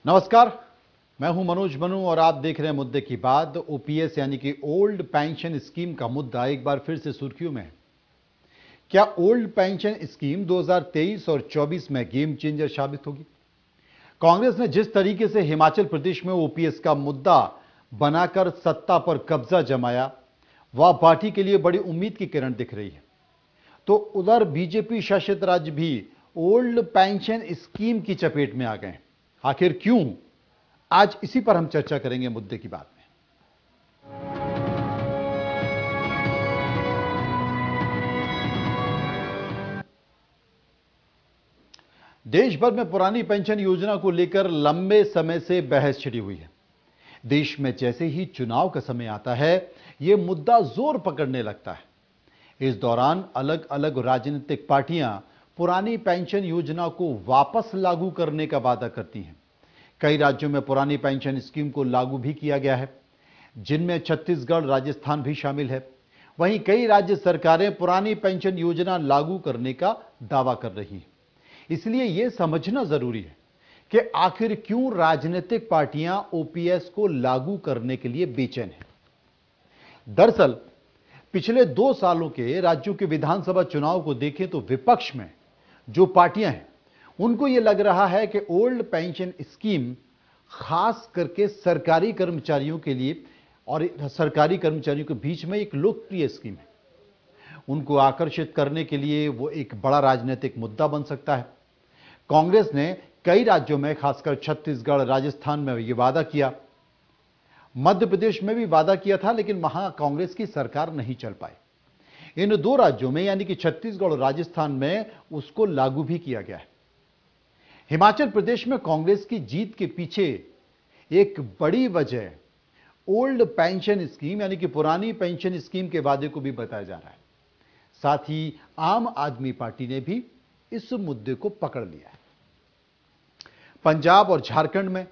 नमस्कार, मैं हूं मनोज मनु और आप देख रहे हैं मुद्दे की बात। ओपीएस यानी कि ओल्ड पेंशन स्कीम का मुद्दा एक बार फिर से सुर्खियों में है। क्या ओल्ड पेंशन स्कीम 2023 और 24 में गेम चेंजर साबित होगी? कांग्रेस ने जिस तरीके से हिमाचल प्रदेश में ओपीएस का मुद्दा बनाकर सत्ता पर कब्जा जमाया, वह पार्टी के लिए बड़ी उम्मीद की किरण दिख रही है। तो उधर बीजेपी शासित राज्य भी ओल्ड पेंशन स्कीम की चपेट में आ गए। आखिर क्यों? आज इसी पर हम चर्चा करेंगे मुद्दे की बात में। देश भर में पुरानी पेंशन योजना को लेकर लंबे समय से बहस छिड़ी हुई है। देश में जैसे ही चुनाव का समय आता है, यह मुद्दा जोर पकड़ने लगता है। इस दौरान अलग अलग राजनीतिक पार्टियां पुरानी पेंशन योजना को वापस लागू करने का वादा करती हैं। कई राज्यों में पुरानी पेंशन स्कीम को लागू भी किया गया है, जिनमें छत्तीसगढ़, राजस्थान भी शामिल है। वहीं कई राज्य सरकारें पुरानी पेंशन योजना लागू करने का दावा कर रही हैं। इसलिए यह समझना जरूरी है कि आखिर क्यों राजनीतिक पार्टियां ओपीएस को लागू करने के लिए बेचैन हैं। दरअसल पिछले 2 सालों के राज्यों के विधानसभा चुनाव को देखें तो विपक्ष में जो पार्टियां हैं, उनको यह लग रहा है कि ओल्ड पेंशन स्कीम खास करके सरकारी कर्मचारियों के लिए और सरकारी कर्मचारियों के बीच में एक लोकप्रिय स्कीम है। उनको आकर्षित करने के लिए वो एक बड़ा राजनीतिक मुद्दा बन सकता है। कांग्रेस ने कई राज्यों में, खासकर छत्तीसगढ़, राजस्थान में यह वादा किया। मध्य प्रदेश में भी वादा किया था, लेकिन वहां कांग्रेस की सरकार नहीं चल पाई। इन 2 राज्यों में यानी कि छत्तीसगढ़ और राजस्थान में उसको लागू भी किया गया है। हिमाचल प्रदेश में कांग्रेस की जीत के पीछे एक बड़ी वजह ओल्ड पेंशन स्कीम यानी कि पुरानी पेंशन स्कीम के वादे को भी बताया जा रहा है। साथ ही आम आदमी पार्टी ने भी इस मुद्दे को पकड़ लिया है। पंजाब और झारखंड में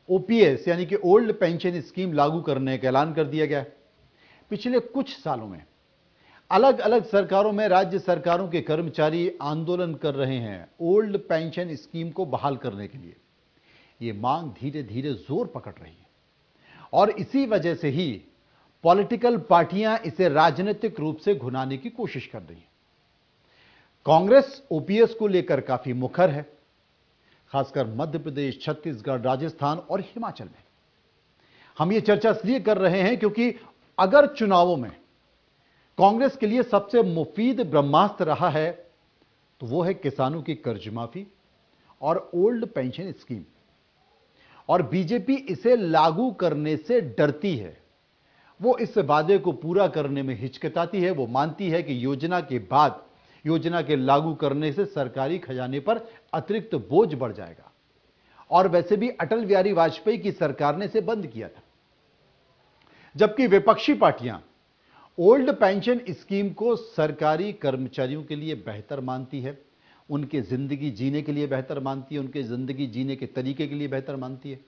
ओपीएस यानी कि ओल्ड पेंशन स्कीम लागू करने का ऐलान कर दिया गया है। पिछले कुछ सालों में अलग अलग सरकारों में राज्य सरकारों के कर्मचारी आंदोलन कर रहे हैं ओल्ड पेंशन स्कीम को बहाल करने के लिए। यह मांग धीरे धीरे जोर पकड़ रही है और इसी वजह से ही पॉलिटिकल पार्टियां इसे राजनीतिक रूप से घुनाने की कोशिश कर रही हैं। कांग्रेस ओपीएस को लेकर काफी मुखर है, खासकर मध्य प्रदेश, छत्तीसगढ़, राजस्थान और हिमाचल में। हम ये चर्चा इसलिए कर रहे हैं क्योंकि अगर चुनावों में कांग्रेस के लिए सबसे मुफीद ब्रह्मास्त्र रहा है तो वो है किसानों की कर्ज माफी और ओल्ड पेंशन स्कीम, और बीजेपी इसे लागू करने से डरती है। वो इस वादे को पूरा करने में हिचकिचाती है। वो मानती है कि योजना के बाद, योजना के लागू करने से सरकारी खजाने पर अतिरिक्त बोझ बढ़ जाएगा। और वैसे भी अटल बिहारी वाजपेयी की सरकार ने इसे बंद किया था। जबकि विपक्षी पार्टियां ओल्ड पेंशन स्कीम को सरकारी कर्मचारियों के लिए बेहतर मानती है, उनके जिंदगी जीने के लिए बेहतर मानती है, उनके जिंदगी जीने के तरीके के लिए बेहतर मानती है।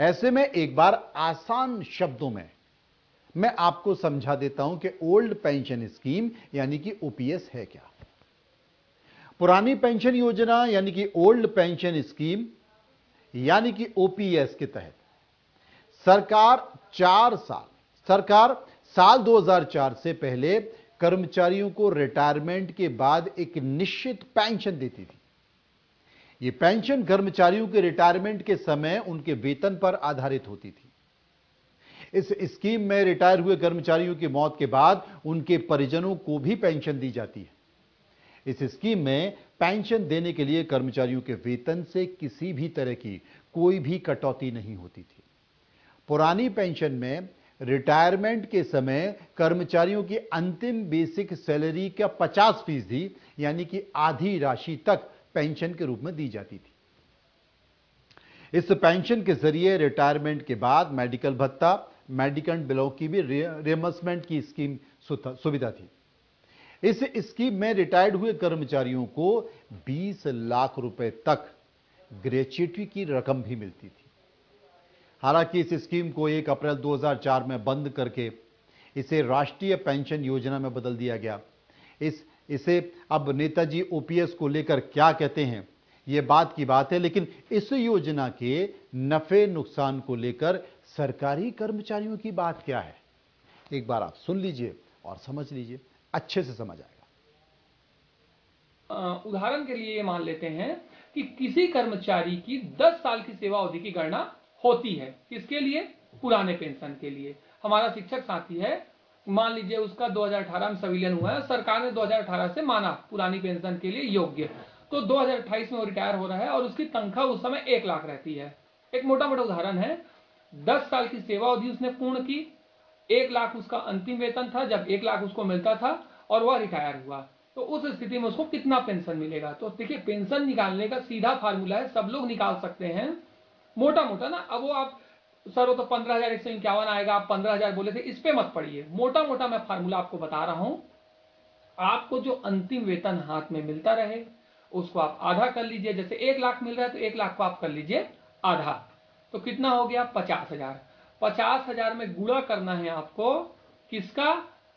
ऐसे में एक बार आसान शब्दों में मैं आपको समझा देता हूं कि ओल्ड पेंशन स्कीम यानी कि ओपीएस है क्या। पुरानी पेंशन योजना यानी कि ओल्ड पेंशन स्कीम यानी कि ओपीएस के तहत सरकार साल 2004 से पहले कर्मचारियों को रिटायरमेंट के बाद एक निश्चित पेंशन देती थी। यह पेंशन कर्मचारियों के रिटायरमेंट के समय उनके वेतन पर आधारित होती थी। इस स्कीम में रिटायर हुए कर्मचारियों की मौत के बाद उनके परिजनों को भी पेंशन दी जाती है। इस स्कीम में पेंशन देने के लिए कर्मचारियों के वेतन से किसी भी तरह की कोई भी कटौती नहीं होती थी। पुरानी पेंशन में रिटायरमेंट के समय कर्मचारियों की अंतिम बेसिक सैलरी का 50% यानी कि आधी राशि तक पेंशन के रूप में दी जाती थी। इस पेंशन के जरिए रिटायरमेंट के बाद मेडिकल भत्ता, मेडिकल बिलों की भी रियम्बर्समेंट की स्कीम सुविधा थी। इस स्कीम में रिटायर्ड हुए कर्मचारियों को 20 लाख रुपए तक ग्रेच्युटी की रकम भी मिलती थी। हालांकि इस स्कीम को 1 अप्रैल 2004 में बंद करके इसे राष्ट्रीय पेंशन योजना में बदल दिया गया। इसे अब नेताजी ओपीएस को लेकर क्या कहते हैं, ये बात की बात है, लेकिन इस योजना के नफे नुकसान को लेकर सरकारी कर्मचारियों की बात क्या है, एक बार आप सुन लीजिए और समझ लीजिए, अच्छे से समझ आएगा। उदाहरण के लिए ये मान लेते हैं कि किसी कर्मचारी की 10 साल की सेवा अवधि की गणना होती है। किसके लिए? पुराने पेंशन के लिए। हमारा शिक्षक साथी है, मान लीजिए उसका 2018 में संविलियन हुआ है, सरकार ने 2018 से माना पुरानी पेंशन के लिए योग्य, तो 2028 में वो रिटायर हो रहा है और उसकी तनख्वाह उस समय 1 लाख रहती है। एक मोटा मोटा उदाहरण है, 10 साल की सेवा अवधि उसने पूर्ण की, 1 लाख उसका अंतिम वेतन था जब 1 लाख उसको मिलता था, और वह रिटायर हुआ, तो उस स्थिति में उसको कितना पेंशन मिलेगा? तो देखिए, पेंशन निकालने का सीधा फार्मूला है, सब लोग निकाल सकते हैं मोटा मोटा ना। अब वो आप सर वो तो 15,151 आएगा, आप 15,000 बोले थे, इस पे मत पड़िए। मोटा मोटा मैं फार्मूला आपको बता रहा हूं। आपको जो अंतिम वेतन हाथ में मिलता रहे उसको आप आधा कर लीजिए। जैसे 1 लाख मिल रहा है तो 1 लाख को आप कर लीजिए आधा, तो कितना हो गया? 50,000। 50,000 में गुणा करना है आपको किसका?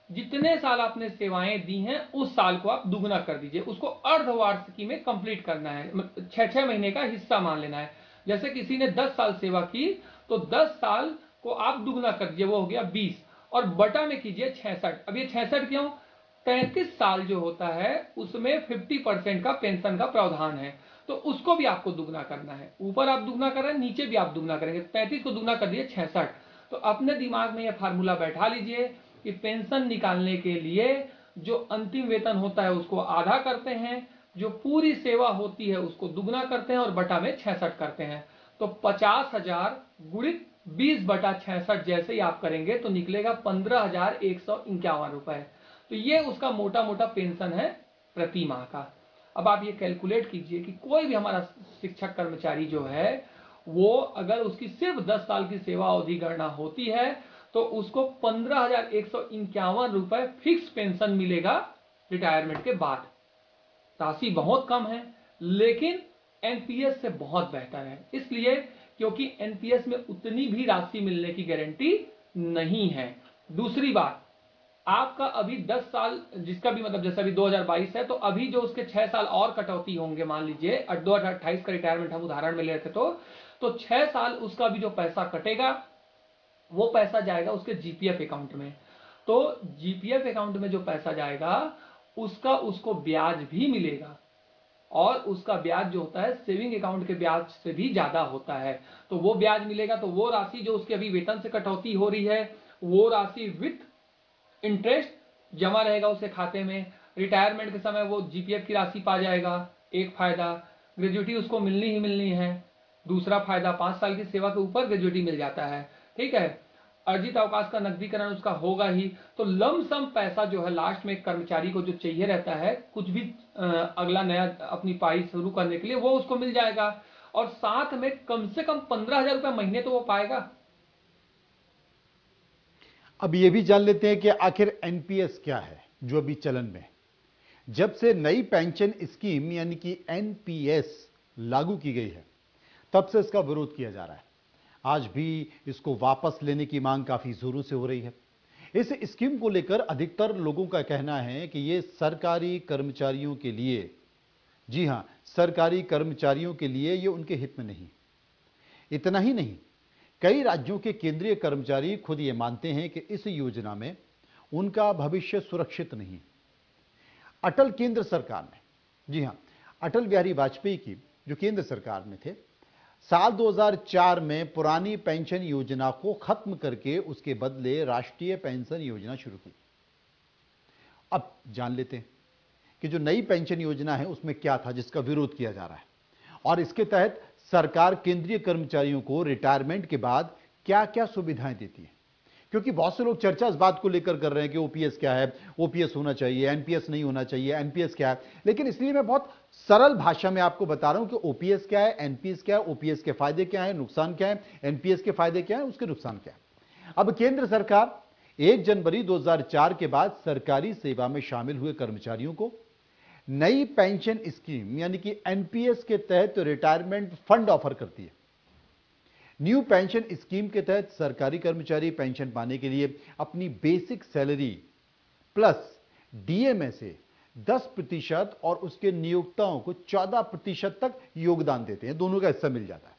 जितने साल आपने सेवाएं दी हैं उस साल को आप दुगना कर दीजिए, उसको अर्धवार्षिकी में कंप्लीट करना है, 6-6 महीने का हिस्सा मान लेना है। जैसे किसी ने 10 साल सेवा की तो 10 साल को आप दुगना कर दीजिए, वो हो गया 20, और बटा में कीजिए 66। अब ये 66 क्यों? 33 साल जो होता है उसमें 50% का पेंशन का प्रावधान है, तो उसको भी आपको दुगना करना है। ऊपर आप दुगना कर रहे हैं, नीचे भी आप दुगना करेंगे। 35 को दुगना कर दिए 66। तो अपने दिमाग में यह फार्मूला बैठा लीजिए कि पेंशन निकालने के लिए जो अंतिम वेतन होता है उसको आधा करते हैं, जो पूरी सेवा होती है उसको दुगना करते हैं और बटा में 66 करते हैं। तो 50,000 गुणित 20/66 जैसे ही आप करेंगे तो निकलेगा 15,151 रुपए। तो ये उसका मोटा मोटा पेंशन है प्रति माह का। अब आप ये कैलकुलेट कीजिए कि कोई भी हमारा शिक्षक कर्मचारी जो है वो अगर उसकी सिर्फ 10 साल की सेवा अवधि गणना होती है तो उसको 15,151 रुपए फिक्स पेंशन मिलेगा रिटायरमेंट के बाद। राशि बहुत कम है लेकिन एनपीएस से बहुत बेहतर है, इसलिए क्योंकि एनपीएस में उतनी भी राशि मिलने की गारंटी नहीं है। दूसरी बात, आपका अभी 10 साल जिसका भी मतलब जैसे अभी 2022 है तो अभी जो उसके 6 साल और कटौती होंगे, मान लीजिए 2028 का रिटायरमेंट हम उदाहरण में ले रहे थे, तो 6 साल उसका भी जो पैसा कटेगा वो पैसा जाएगा उसके जीपीएफ अकाउंट में। तो जीपीएफ अकाउंट में जो पैसा जाएगा उसका उसको ब्याज भी मिलेगा, और उसका ब्याज जो होता है सेविंग अकाउंट के ब्याज से भी ज्यादा होता है। तो वो ब्याज मिलेगा, तो वो राशि जो उसके अभी वेतन से कटौती हो रही है वो राशि विथ इंटरेस्ट जमा रहेगा उसके खाते में। रिटायरमेंट के समय वो जीपीएफ की राशि पा जाएगा। एक फायदा, ग्रेजुइटी उसको मिलनी ही मिलनी है। दूसरा फायदा, 5 साल की सेवा के ऊपर ग्रेजुइटी मिल जाता है, ठीक है। अर्जित अवकाश का नकदीकरण उसका होगा ही। तो लमसम पैसा जो है लास्ट में एक कर्मचारी को जो चाहिए रहता है कुछ भी अगला नया अपनी पारी शुरू करने के लिए, वो उसको मिल जाएगा, और साथ में कम से कम 15,000 रुपए महीने तो वो पाएगा। अब यह भी जान लेते हैं कि आखिर एनपीएस क्या है जो अभी चलन में है। जब से नई पेंशन स्कीम यानी कि एनपीएस लागू की गई है तब से इसका विरोध किया जा रहा है। आज भी इसको वापस लेने की मांग काफी जोरों से हो रही है। इस स्कीम को लेकर अधिकतर लोगों का कहना है कि यह सरकारी कर्मचारियों के लिए, जी हां, सरकारी कर्मचारियों के लिए यह उनके हित में नहीं। इतना ही नहीं, कई राज्यों के केंद्रीय कर्मचारी खुद ये मानते हैं कि इस योजना में उनका भविष्य सुरक्षित नहीं। अटल केंद्र सरकार ने, जी हां, अटल बिहारी वाजपेयी की जो केंद्र सरकार में थे, साल 2004 में पुरानी पेंशन योजना को खत्म करके उसके बदले राष्ट्रीय पेंशन योजना शुरू की। अब जान लेते हैं कि जो नई पेंशन योजना है उसमें क्या था जिसका विरोध किया जा रहा है, और इसके तहत सरकार केंद्रीय कर्मचारियों को रिटायरमेंट के बाद क्या क्या सुविधाएं देती है। क्योंकि बहुत से लोग चर्चा इस बात को लेकर कर रहे हैं कि ओपीएस क्या है, ओपीएस होना चाहिए, एनपीएस नहीं होना चाहिए, एनपीएस क्या है। लेकिन इसलिए मैं बहुत सरल भाषा में आपको बता रहा हूं कि ओपीएस क्या है, एनपीएस क्या है, ओपीएस के फायदे क्या है, नुकसान क्या है, एनपीएस के फायदे क्या है, उसके नुकसान क्या है। अब केंद्र सरकार 1 जनवरी 2004 के बाद सरकारी सेवा में शामिल हुए कर्मचारियों को नई पेंशन स्कीम यानी कि एनपीएस के तहत रिटायरमेंट फंड ऑफर करती है। न्यू पेंशन स्कीम के तहत सरकारी कर्मचारी पेंशन पाने के लिए अपनी बेसिक सैलरी प्लस डीए में से 10% और उसके नियोक्ताओं को 14% तक योगदान देते हैं, दोनों का हिस्सा मिल जाता है।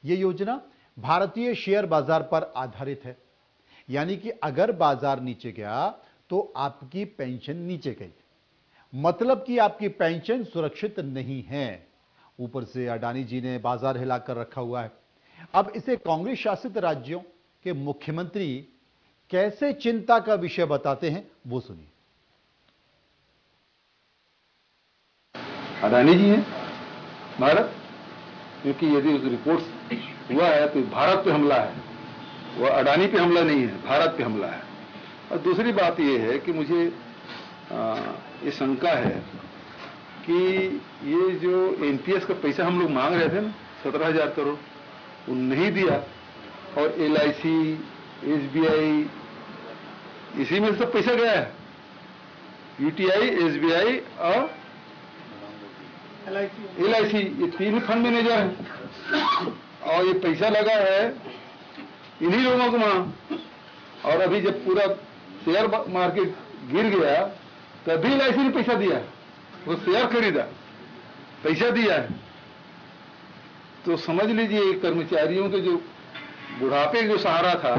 यह योजना भारतीय शेयर बाजार पर आधारित है, यानी कि अगर बाजार नीचे गया तो आपकी पेंशन नीचे गई, मतलब कि आपकी पेंशन सुरक्षित नहीं है। ऊपर से अडानी जी ने बाजार हिलाकर रखा हुआ है। अब इसे कांग्रेस शासित राज्यों के मुख्यमंत्री कैसे चिंता का विषय बताते हैं, वो सुनिए। अडानी जी हैं भारत, क्योंकि यदि उस रिपोर्ट हुआ है तो भारत पे हमला है, वह अडानी पे हमला नहीं है, भारत पे हमला है। और दूसरी बात यह है कि मुझे ये शंका है कि ये जो एनपीएस का पैसा हम लोग मांग रहे थे ना 17,000 करोड़, वो नहीं दिया, और एलआईसी, एसबीआई, इसी में सब पैसा गया है। यूटीआई, एसबीआई और एलआईसी, ये तीन फंड मैनेजर हैं, और ये पैसा लगा है इन्हीं लोगों को वहां। और अभी जब पूरा शेयर मार्केट गिर गया तभी एलआईसी ने पैसा दिया, वो शेयर खरीदा, पैसा दिया है। तो समझ लीजिए कर्मचारियों के जो बुढ़ापे जो सहारा था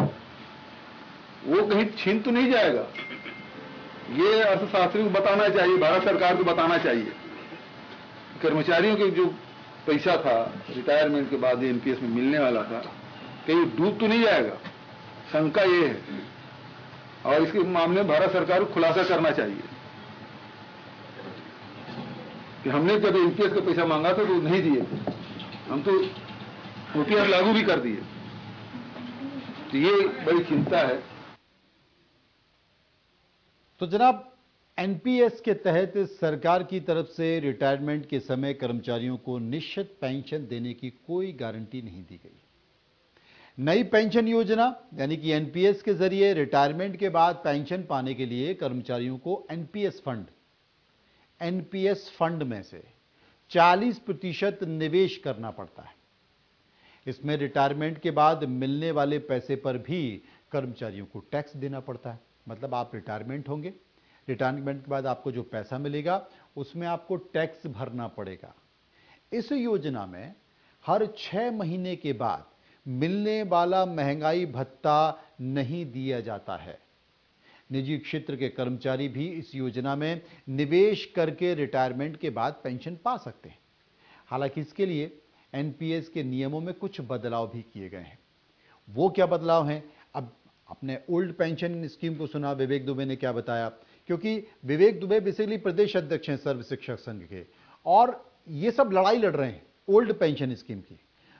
वो कहीं छीन तो नहीं जाएगा। ये अर्थशास्त्री को बताना चाहिए, भारत सरकार को बताना चाहिए, कर्मचारियों के जो पैसा था रिटायरमेंट के बाद एनपीएस में मिलने वाला था कहीं डूब तो नहीं जाएगा, शंका ये है। और इसके मामले में भारत सरकार को खुलासा करना चाहिए कि हमने जब एनपीएस का पैसा मांगा था तो नहीं दिए, हम तो ओपीआर लागू भी कर दिए। तो ये बड़ी चिंता है। तो जनाब, एनपीएस के तहत सरकार की तरफ से रिटायरमेंट के समय कर्मचारियों को निश्चित पेंशन देने की कोई गारंटी नहीं दी गई। नई पेंशन योजना यानी कि एनपीएस के जरिए रिटायरमेंट के बाद पेंशन पाने के लिए कर्मचारियों को एनपीएस फंड में से 40% निवेश करना पड़ता है। इसमें रिटायरमेंट के बाद मिलने वाले पैसे पर भी कर्मचारियों को टैक्स देना पड़ता है। मतलब आप रिटायरमेंट होंगे, रिटायरमेंट के बाद आपको जो पैसा मिलेगा उसमें आपको टैक्स भरना पड़ेगा। इस योजना में हर 6 महीने के बाद मिलने वाला महंगाई भत्ता नहीं दिया जाता है। निजी क्षेत्र के कर्मचारी भी इस योजना में निवेश करके रिटायरमेंट के बाद पेंशन पा सकते हैं। हालांकि इसके लिए एनपीएस के नियमों में कुछ बदलाव भी किए गए हैं। वो क्या बदलाव हैं? अब आपने ओल्ड पेंशन स्कीम को सुना, विवेक दुबे ने क्या बताया, क्योंकि विवेक दुबे बेसिकली प्रदेश अध्यक्ष हैं सर्व शिक्षक संघ के, और ये सब लड़ाई लड़ रहे हैं ओल्ड पेंशन स्कीम की।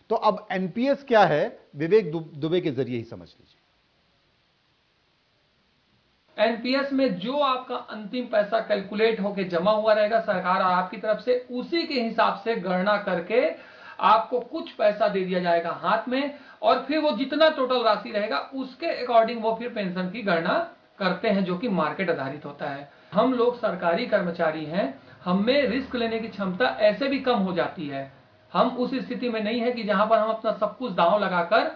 तो अब एनपीएस क्या है, विवेक दुबे के जरिए ही समझ लीजिए। एनपीएस में जो आपका अंतिम पैसा कैलकुलेट होकर जमा हुआ रहेगा सरकार और आपकी तरफ से, उसी के हिसाब से गणना करके आपको कुछ पैसा दे दिया जाएगा हाथ में, और फिर वो जितना टोटल राशि रहेगा उसके अकॉर्डिंग वो फिर पेंशन की गणना करते हैं, जो कि मार्केट आधारित होता है। हम लोग सरकारी कर्मचारी हैं, हमें रिस्क लेने की क्षमता ऐसे भी कम हो जाती है। हम उस स्थिति में नहीं है कि जहां पर हम अपना सब कुछ दांव लगाकर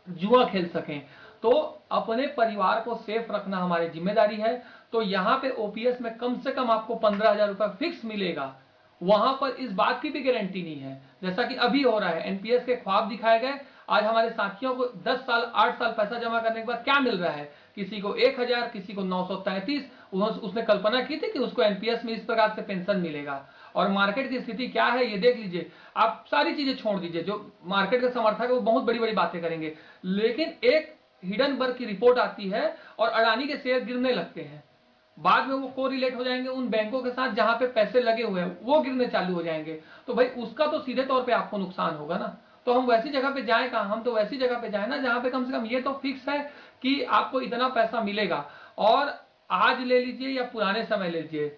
जुआ खेल सकें। तो अपने परिवार को सेफ रखना हमारी जिम्मेदारी है। तो यहां पे ओपीएस में कम से कम आपको 15,000 रुपए फिक्स मिलेगा। वहां पर इस बात की भी गारंटी नहीं है, जैसा कि अभी हो रहा है। एनपीएस के ख्वाब दिखाए गए। आज हमारे साथियों को 10 साल 8 साल पैसा जमा करने के बाद क्या मिल रहा है, किसी को 1,000, किसी को 933। उसने कल्पना की थी कि उसको एनपीएस में इस प्रकार से पेंशन मिलेगा। और मार्केट की स्थिति क्या है ये देख लीजिए। आप सारी चीजें छोड़ दीजिए, जो मार्केट के समर्थक है वो बहुत बड़ी बड़ी बातें करेंगे, लेकिन एक हिडनबर्ग की रिपोर्ट आती है और अडानी के शेयर गिरने लगते हैं। बाद में वो कोरिलेट हो जाएंगे उन बैंकों के साथ जहां पे पैसे लगे हुए हैं, वो गिरने चालू हो जाएंगे। तो भाई उसका तो सीधे तौर पे आपको नुकसान होगा ना। तो हम वैसी जगह पे जाएं कहां? हम तो वैसी जगह पे जाए ना जहां पे कम से कम ये तो फिक्स है कि आपको इतना पैसा मिलेगा। और आज ले लीजिए या पुराने समय ले लीजिए,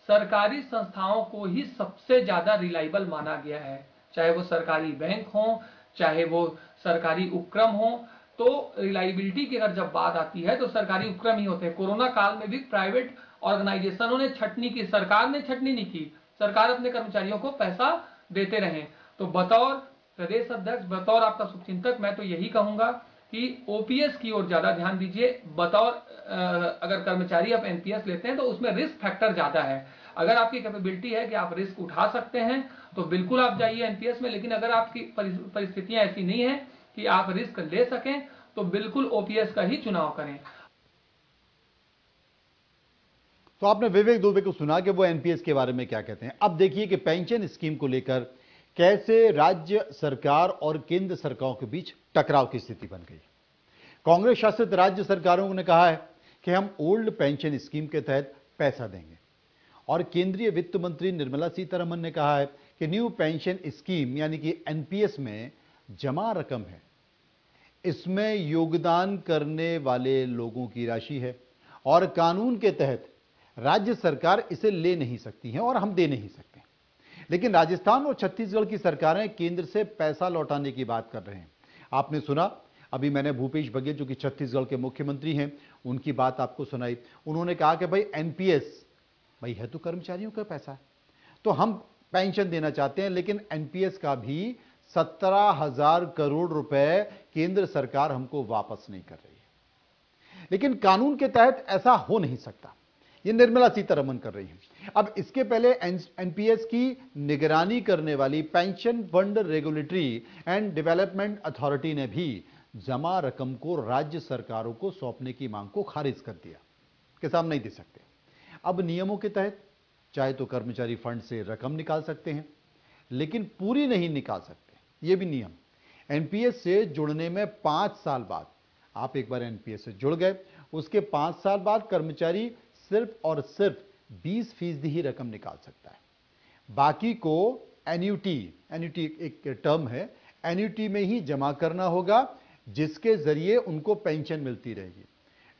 सरकारी संस्थाओं को ही सबसे ज्यादा रिलायबल माना गया है, चाहे वो सरकारी बैंक हो, चाहे वो सरकारी उपक्रम हो। तो रिलायबिलिटी की अगर जब बात आती है तो सरकारी उपक्रम ही होते हैं। कोरोना काल में भी प्राइवेट ऑर्गेनाइजेशनों ने छटनी की, सरकार ने छटनी नहीं की। सरकार अपने कर्मचारियों को पैसा देते रहे। तो बतौर प्रदेश अध्यक्ष, बतौर आपका शुभचिंतक, मैं तो यही कहूंगा कि ओपीएस की ओर ज्यादा ध्यान दीजिए। बतौर अगर कर्मचारी आप एनपीएस लेते हैं तो उसमें रिस्क फैक्टर ज्यादा है। अगर आपकी कैपेबिलिटी है कि आप रिस्क उठा सकते हैं तो बिल्कुल आप जाइए एनपीएस में, लेकिन अगर आपकी परिस्थितियां ऐसी नहीं है कि आप रिस्क ले सकें तो बिल्कुल ओपीएस का ही चुनाव करें। तो आपने विवेक दुबे को सुना कि वो एनपीएस के बारे में क्या कहते हैं। अब देखिए कि पेंशन स्कीम को लेकर कैसे राज्य सरकार और केंद्र सरकारों के बीच टकराव की स्थिति बन गई। कांग्रेस शासित राज्य सरकारों ने कहा है कि हम ओल्ड पेंशन स्कीम के तहत पैसा देंगे, और केंद्रीय वित्त मंत्री निर्मला सीतारमण ने कहा है कि न्यू पेंशन स्कीम यानी कि एनपीएस में जमा रकम है, इसमें योगदान करने वाले लोगों की राशि है और कानून के तहत राज्य सरकार इसे ले नहीं सकती है और हम दे नहीं सकते। लेकिन राजस्थान और छत्तीसगढ़ की सरकारें केंद्र से पैसा लौटाने की बात कर रहे हैं। आपने सुना, अभी मैंने भूपेश बघेल जो कि छत्तीसगढ़ के मुख्यमंत्री हैं उनकी बात आपको सुनाई। उन्होंने कहा कि भाई एनपीएस भाई है तो कर्मचारियों का पैसा है, तो हम पेंशन देना चाहते हैं, लेकिन एनपीएस का भी 17,000 करोड़ रुपए केंद्र सरकार हमको वापस नहीं कर रही है। लेकिन कानून के तहत ऐसा हो नहीं सकता, ये निर्मला सीतारमण कर रही हैं। अब इसके पहले एनपीएस की निगरानी करने वाली pension fund regulatory and development authority ने भी जमा रकम को राज्य सरकारों को सौंपने की मांग को खारिज कर दिया कि हम नहीं दे सकते। अब नियमों के तहत चाहे तो कर्मचारी फंड से रकम निकाल सकते हैं, लेकिन पूरी नहीं निकाल सकते। यह भी नियम। एनपीएस से जुड़ने में 5 साल बाद, आप एक बार एनपीएस से जुड़ गए, उसके 5 साल बाद कर्मचारी सिर्फ और सिर्फ 20% ही रकम निकाल सकता है। बाकी को एन्युटी एक टर्म है, एन्युटी में ही जमा करना होगा, जिसके जरिए उनको पेंशन मिलती रहेगी।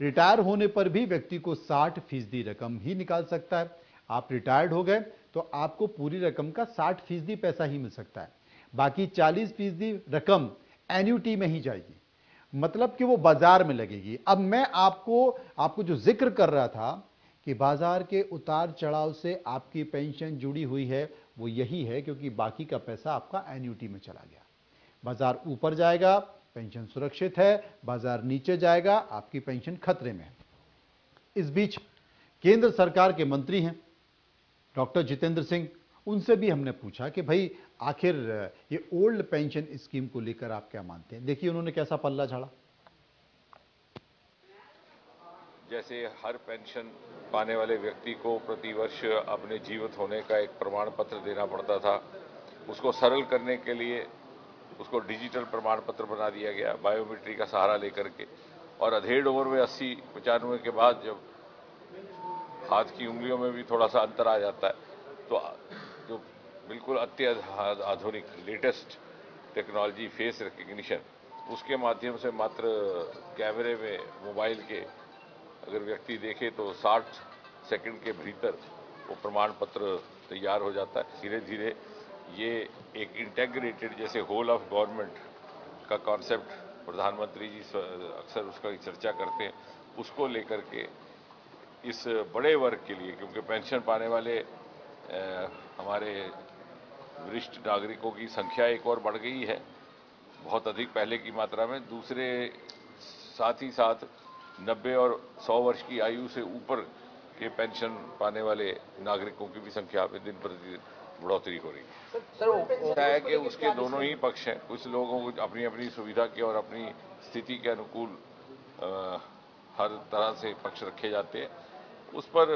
रिटायर होने पर भी व्यक्ति को 60% रकम ही निकाल सकता है। आप रिटायर्ड हो गए तो आपको पूरी रकम का 60% पैसा ही मिल सकता है, बाकी 40% रकम एन्युटी में ही जाएगी, मतलब कि वो बाजार में लगेगी। अब मैं आपको जो जिक्र कर रहा था कि बाजार के उतार चढ़ाव से आपकी पेंशन जुड़ी हुई है, वो यही है क्योंकि बाकी का पैसा आपका एन्युटी में चला गया। बाजार ऊपर जाएगा, पेंशन सुरक्षित है, बाजार नीचे जाएगा, आपकी पेंशन खतरे में है। इस बीच केंद्र सरकार के मंत्री हैं डॉक्टर जितेंद्र सिंह, उनसे भी हमने पूछा कि भाई आखिर ये ओल्ड पेंशन स्कीम को लेकर आप क्या मानते हैं। देखिए उन्होंने कैसा पल्ला झाड़ा। जैसे हर पेंशन पाने वाले व्यक्ति को प्रतिवर्ष अपने जीवित होने का एक प्रमाण पत्र देना पड़ता था, उसको सरल करने के लिए उसको डिजिटल प्रमाण पत्र बना दिया गया बायोमेट्रिक का सहारा लेकर के। और अधेड़ उम्र में 80-95 के बाद जब हाथ की उंगलियों में भी थोड़ा सा अंतर आ जाता है, तो जो बिल्कुल आधुनिक लेटेस्ट टेक्नोलॉजी फेस रिकग्निशन, उसके माध्यम से मात्र कैमरे में मोबाइल के अगर व्यक्ति देखे तो 60 सेकंड के भीतर वो प्रमाण पत्र तैयार हो जाता है। धीरे धीरे ये एक इंटेग्रेटेड, जैसे होल ऑफ गवर्नमेंट का कॉन्सेप्ट प्रधानमंत्री जी अक्सर उसका चर्चा करते हैं, उसको लेकर के इस बड़े वर्ग के लिए, क्योंकि पेंशन पाने वाले हमारे वरिष्ठ नागरिकों की संख्या एक और बढ़ गई है बहुत अधिक पहले की मात्रा में। दूसरे साथ ही साथ 90 और 100 वर्ष की आयु से ऊपर के पेंशन पाने वाले नागरिकों की भी संख्या में दिन प्रतिदिन बढ़ोतरी हो रही है। सर है कि उसके दोनों ही पक्ष हैं। कुछ लोगों को अपनी अपनी सुविधा के और अपनी स्थिति के अनुकूल हर तरह से पक्ष रखे जाते हैं, उस पर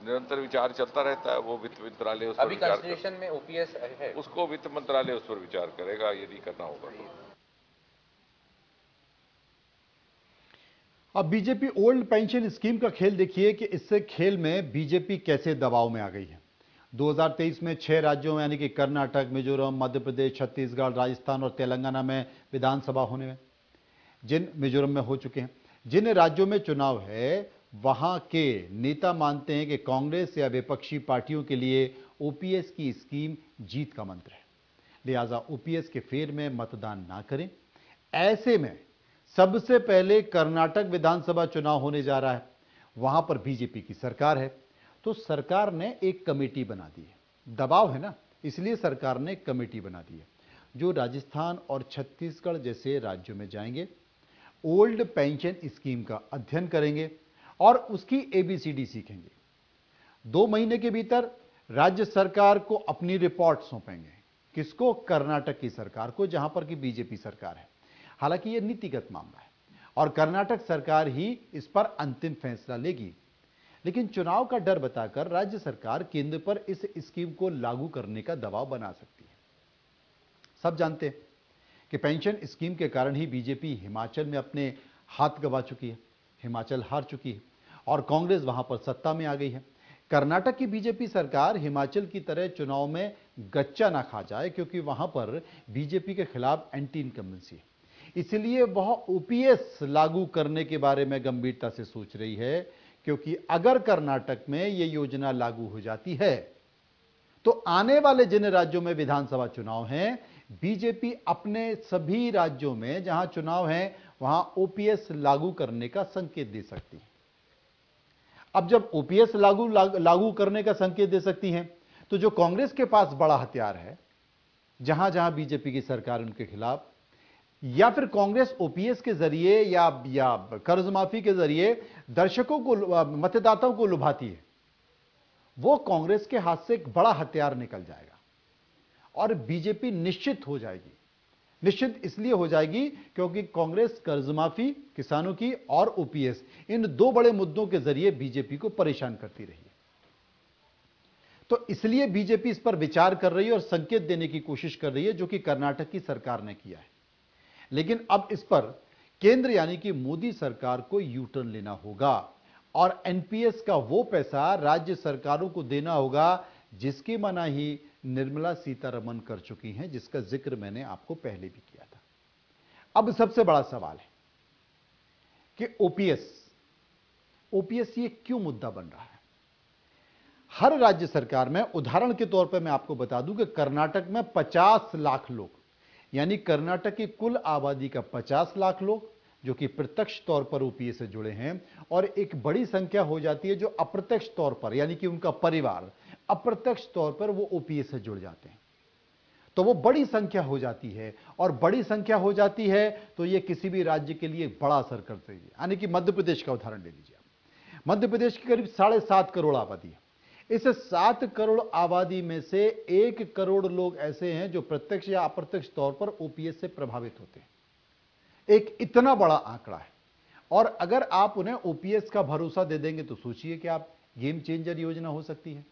निरंतर विचार चलता रहता है। वो वित्त मंत्रालय उस पर विचार कंसिडरेशन में ओपीएस है, उसको वित्त मंत्रालय उस पर विचार करेगा यदि करना होगा तो। अब बीजेपी ओल्ड पेंशन स्कीम का खेल देखिए कि इससे खेल में बीजेपी कैसे दबाव में आ गई है। 2023 में 6 राज्यों में यानी कि कर्नाटक, मिजोरम, मध्य प्रदेश, छत्तीसगढ़, राजस्थान और तेलंगाना में विधानसभा होने में, मिजोरम में हो चुके हैं। जिन राज्यों में चुनाव है वहां के नेता मानते हैं कि कांग्रेस या विपक्षी पार्टियों के लिए ओपीएस की स्कीम जीत का मंत्र है, लिहाजा ओपीएस के फेर में मतदान ना करें। ऐसे में सबसे पहले कर्नाटक विधानसभा चुनाव होने जा रहा है, वहां पर बीजेपी की सरकार है, तो सरकार ने एक कमेटी बना दी है। दबाव है ना, इसलिए सरकार ने एक कमेटी बना दी है जो राजस्थान और छत्तीसगढ़ जैसे राज्यों में जाएंगे, ओल्ड पेंशन स्कीम का अध्ययन करेंगे और उसकी एबीसीडी सीखेंगे। 2 महीने के भीतर राज्य सरकार को अपनी रिपोर्ट सौंपेंगे। किसको? कर्नाटक की सरकार को, जहां पर कि बीजेपी सरकार है। हालांकि यह नीतिगत मामला है और कर्नाटक सरकार ही इस पर अंतिम फैसला लेगी, लेकिन चुनाव का डर बताकर राज्य सरकार केंद्र पर इस स्कीम को लागू करने का दबाव बना सकती है। सब जानते हैं कि पेंशन स्कीम के कारण ही बीजेपी हिमाचल में अपने हाथ गंवा चुकी है, हिमाचल हार चुकी है और कांग्रेस वहां पर सत्ता में आ गई है। कर्नाटक की बीजेपी सरकार हिमाचल की तरह चुनाव में गच्चा ना खा जाए, क्योंकि वहां पर बीजेपी के खिलाफ एंटी इनकम्बेंसी है, इसलिए वह ओपीएस लागू करने के बारे में गंभीरता से सोच रही है। क्योंकि अगर कर्नाटक में यह योजना लागू हो जाती है तो आने वाले जिन राज्यों में विधानसभा चुनाव हैं, बीजेपी अपने सभी राज्यों में जहां चुनाव हैं वहां ओपीएस लागू करने का संकेत दे सकती है। अब जब ओपीएस लागू करने का संकेत दे सकती हैं, तो जो कांग्रेस के पास बड़ा हथियार है, जहां जहां बीजेपी की सरकार उनके खिलाफ, या फिर कांग्रेस ओपीएस के जरिए या कर्ज माफी के जरिए दर्शकों को, मतदाताओं को लुभाती है, वो कांग्रेस के हाथ से एक बड़ा हथियार निकल जाएगा और बीजेपी निश्चित हो जाएगी। निश्चित इसलिए हो जाएगी क्योंकि कांग्रेस कर्ज माफी, किसानों की और ओपीएस, इन 2 बड़े मुद्दों के जरिए बीजेपी को परेशान करती रही है। तो इसलिए बीजेपी इस पर विचार कर रही है और संकेत देने की कोशिश कर रही है, जो कि कर्नाटक की सरकार ने किया है। लेकिन अब इस पर केंद्र यानी कि मोदी सरकार को यू टर्न लेना होगा और एनपीएस का वो पैसा राज्य सरकारों को देना होगा जिसकी मनाही निर्मला सीतारमण कर चुकी हैं, जिसका जिक्र मैंने आपको पहले भी किया था। अब सबसे बड़ा सवाल है कि ओपीएस ये क्यों मुद्दा बन रहा है? हर राज्य सरकार में, उदाहरण के तौर पर मैं आपको बता दूं कि कर्नाटक में 50 लाख लोग, यानी कर्नाटक की कुल आबादी का 50 लाख लोग जो कि प्रत्यक्ष तौर पर ओपीएस से जुड़े हैं, और एक बड़ी संख्या हो जाती है जो अप्रत्यक्ष तौर पर, यानी कि उनका परिवार अप्रत्यक्ष तौर पर वो ओपीएस से जुड़ जाते हैं। तो वो बड़ी संख्या हो जाती है, और बड़ी संख्या हो जाती है तो ये किसी भी राज्य के लिए बड़ा असर करती है। यानी कि मध्य प्रदेश का उदाहरण ले लीजिए। मध्य प्रदेश की करीब 7.5 करोड़ आबादी है। इस 7 करोड़ आबादी में से 1 करोड़ लोग ऐसे हैं जो प्रत्यक्ष या अप्रत्यक्ष तौर पर ओपीएस से प्रभावित होते हैं। एक इतना बड़ा आंकड़ा है, और अगर आप उन्हें ओपीएस का भरोसा दे देंगे तो सोचिए कि आप गेम चेंजर योजना हो सकती है।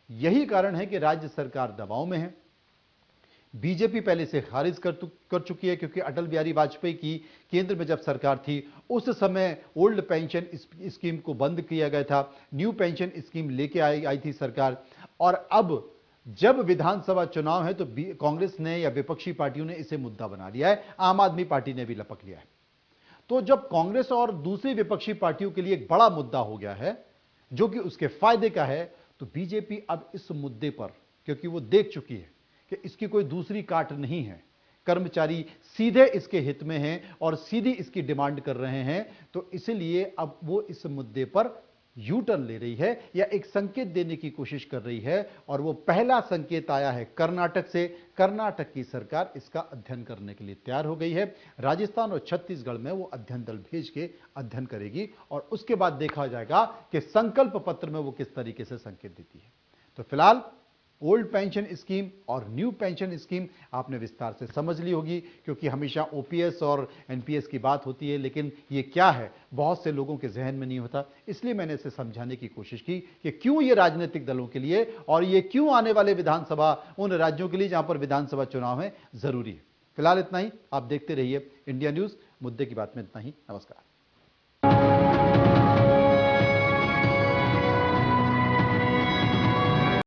यही कारण है कि राज्य सरकार दबाव में है। बीजेपी पहले से खारिज कर चुकी है, क्योंकि अटल बिहारी वाजपेयी की केंद्र में जब सरकार थी उस समय ओल्ड पेंशन स्कीम को बंद किया गया था, न्यू पेंशन स्कीम लेके आई थी सरकार। और अब जब विधानसभा चुनाव है तो कांग्रेस ने या विपक्षी पार्टियों ने इसे मुद्दा बना लिया है, आम आदमी पार्टी ने भी लपक लिया है। तो जब कांग्रेस और दूसरी विपक्षी पार्टियों के लिए एक बड़ा मुद्दा हो गया है जो कि उसके फायदे का है, तो बीजेपी अब इस मुद्दे पर, क्योंकि वो देख चुकी है कि इसकी कोई दूसरी काट नहीं है, कर्मचारी सीधे इसके हित में हैं और सीधी इसकी डिमांड कर रहे हैं, तो इसलिए अब वो इस मुद्दे पर यू टर्न ले रही है या एक संकेत देने की कोशिश कर रही है। और वो पहला संकेत आया है कर्नाटक से। कर्नाटक की सरकार इसका अध्ययन करने के लिए तैयार हो गई है। राजस्थान और छत्तीसगढ़ में वो अध्ययन दल भेज के अध्ययन करेगी और उसके बाद देखा जाएगा कि संकल्प पत्र में वो किस तरीके से संकेत देती है। तो फिलहाल ओल्ड पेंशन स्कीम और न्यू पेंशन स्कीम आपने विस्तार से समझ ली होगी, क्योंकि हमेशा ओपीएस और एनपीएस की बात होती है, लेकिन ये क्या है बहुत से लोगों के जहन में नहीं होता। इसलिए मैंने इसे समझाने की कोशिश की कि क्यों ये राजनीतिक दलों के लिए और ये क्यों आने वाले विधानसभा उन राज्यों के लिए जहां पर विधानसभा चुनाव है जरूरी है। फिलहाल इतना ही। आप देखते रहिए इंडिया न्यूज। मुद्दे की बात में इतना ही। नमस्कार।